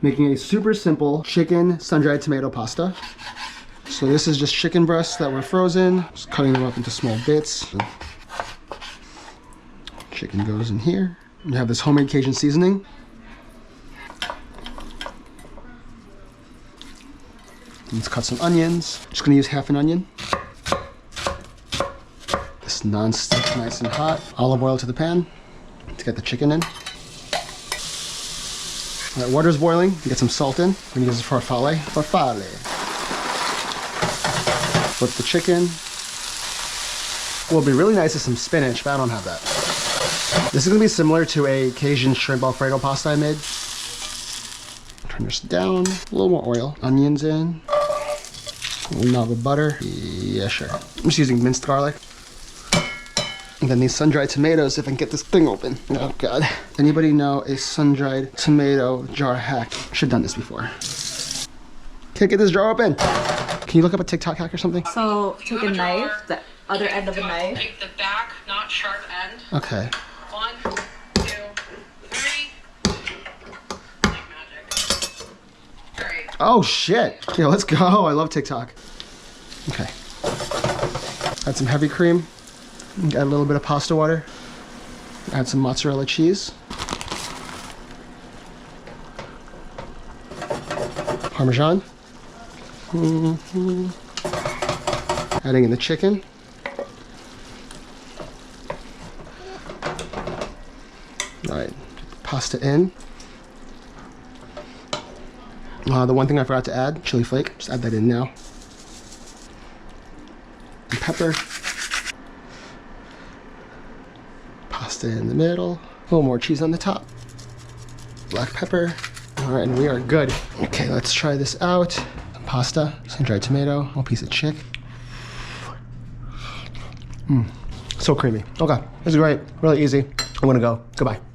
Making a super simple chicken sun-dried tomato pasta. So this is just chicken breasts that were frozen. Just cutting them up into small bits. Chicken goes in here. You have this homemade Cajun seasoning. Let's cut some onions. Just gonna use half an onion. This non-stick, nice and hot. Olive oil to the pan to get the chicken in. All right, water's boiling. Get some salt in. We're gonna use this farfalle. Farfalle. Flip the chicken. What would be really nice is some spinach, but I don't have that. This is gonna be similar to a Cajun shrimp Alfredo pasta I made. Turn this down. A little more oil. Onions in. A little knob of butter. Yeah, sure. I'm just using minced garlic. And then these sun-dried tomatoes, if I can get this thing open. Oh God. Anybody know a sun-dried tomato jar hack? Should have done this before. Can't get this jar open. Can you look up a TikTok hack or something? So take a knife, the other end of a knife. Take the back, not sharp end. Okay. 1, 2, 3. Like magic. Alright. Oh shit. Yeah, let's go. I love TikTok. Okay. Add some heavy cream. Add a little bit of pasta water. Add some mozzarella cheese. Parmesan. Adding in the chicken. All right, pasta in. The one thing I forgot to add, chili flake. Just add that in now. And pepper. Pasta in the middle. A little more cheese on the top. Black pepper. All right, and we are good. Okay, let's try this out. Some pasta, sun-dried tomato, one piece of chick. So creamy. Okay, this is great. Really easy. I'm gonna go. Goodbye.